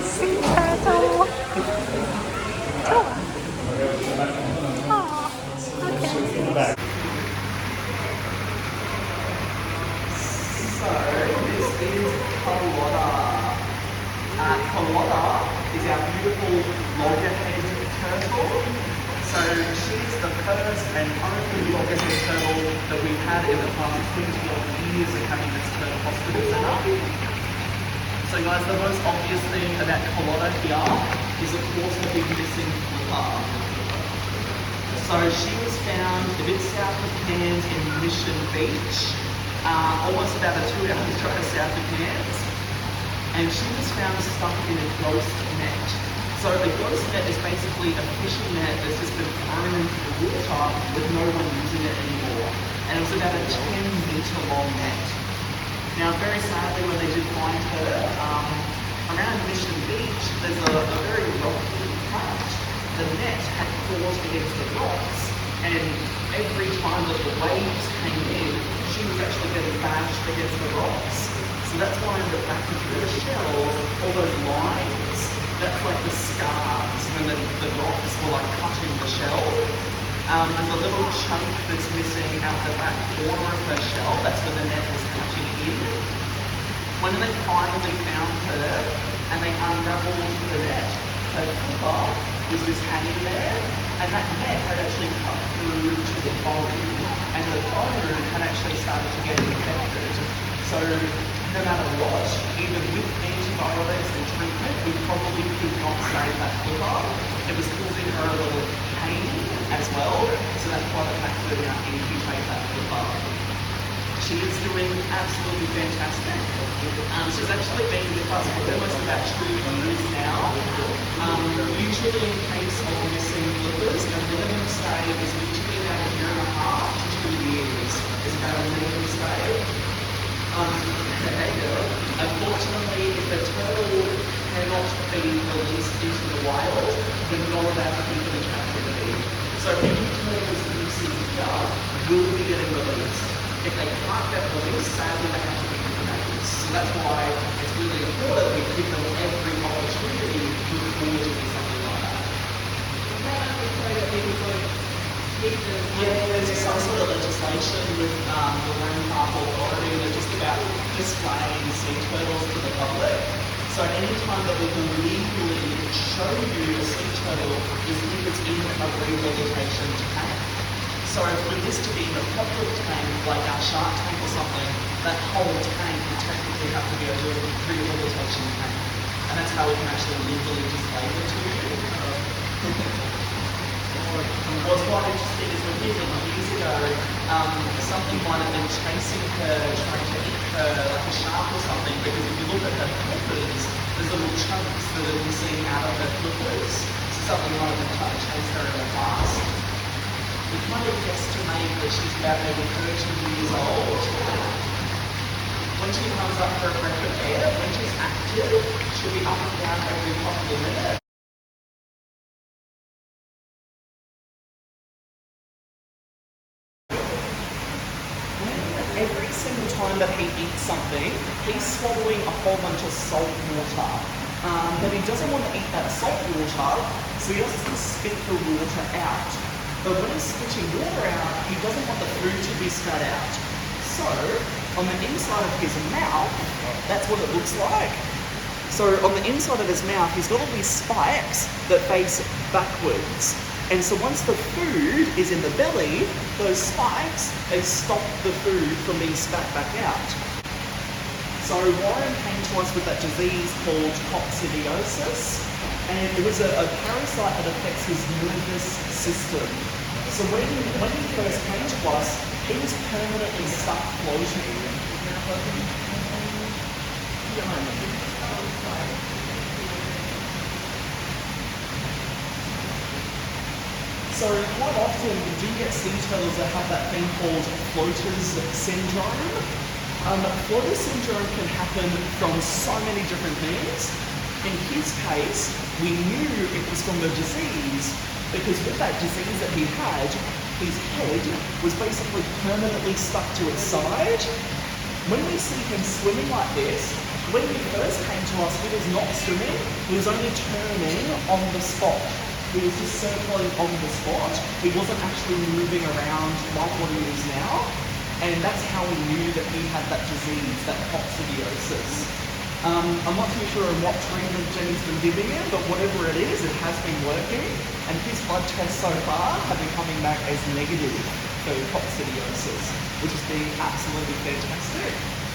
sea turtle. Tour. Oh, okay. So this is Carlotta. Carlotta is our beautiful loggerhead turtle. So she's the first and only loggerhead turtle that we've had in the past 20 odd years of having this turtle hospital setup. So guys, the most obvious thing about Carlotta here is of course the big missing flipper. So she was found a bit south of Cairns in Mission Beach, almost about a 2-hour drive south of Cairns. And she was found stuck in a ghost net. So a ghost net is basically a fishing net that's just been thrown into the water with no one using it anymore. And it was about a 10-metre long net. Now, very sadly, when they did find her, around Mission Beach, there's a very rocky patch. The net had caught against the rocks, and every time that the waves came in, she was actually getting bashed against the rocks. So that's why in the back of the shell, all those lines, that's like the scars when the rocks were like cutting the shell. There's a little chunk that's missing out the back corner of her shell, that's where the net was cutting in. When they finally found her and they unraveled the net, her flipper was just hanging there, and that net had actually cut through to the bone, and the bone had actually started to get infected. So no matter what, even with antibiotics and treatment, we probably could not save that flipper. It was causing her a little pain as well, so that's why the fact that we now amputate that flipper. She is doing absolutely fantastic. She's actually been with us for almost about 2 years now. Usually in case of missing flippers, the minimum stay is usually about 1.5 to 2 years. It's about a minimum stay. Unfortunately, if the turtle cannot be released into the wild, then we're not allowed to keep it in captivity. So any turtles that you see here will be getting released. If they can't get released, sadly they have to be euthanized. So that's why it's really important we give them every opportunity to look forward to do something like that. Yeah, there's some sort of legislation with the Marine Park Authority that just about displaying sea turtles to the public. So any time that we can legally show you a sea turtle is if it's in a rehabilitation tank. So for this to be in a public tank, like our shark tank or something, that whole tank would technically have to be a rehabilitation tank. And that's how we can actually legally display it to you. What's quite interesting is when years ago, something might have been chasing her, trying to eat her like a shark or something, because if you look at her flippers, there's little chunks that are missing out of her flippers. So something might have been trying to chase her in the past. We kind of estimate that she's about maybe 13 years old. When she comes up for a breath of air, when she's active, she'll be up and down every couple of minutes. Every single time that he eats something, he's swallowing a whole bunch of salt water. But he doesn't want to eat that salt water, so he has to spit the water out. But when he's spitting water out, he doesn't want the food to be spat out. So, on the inside of his mouth, that's what it looks like. So on the inside of his mouth, he's got all these spikes that face backwards. And so once the food is in the belly, those spikes, they stop the food from being spat back out. So Warren came to us with that disease called coccidiosis, and it was a parasite that affects his nervous system. So when he first came to us, he was permanently stuck floating. So quite often we do get sea turtles that have that thing called floater's syndrome. Floater's syndrome can happen from so many different things. In his case, we knew it was from the disease because with that disease that he had, his head was basically permanently stuck to its side. When we see him swimming like this, When he first came to us, he was not swimming, he was only turning on the spot. He was just circling on the spot. He wasn't actually moving around like what he is now. And that's how we knew that he had that disease, that coccidiosis. I'm not too sure on what treatment Jenny's been giving him, but whatever it is, it has been working. And his blood tests so far have been coming back as negative for coccidiosis, which has been absolutely fantastic.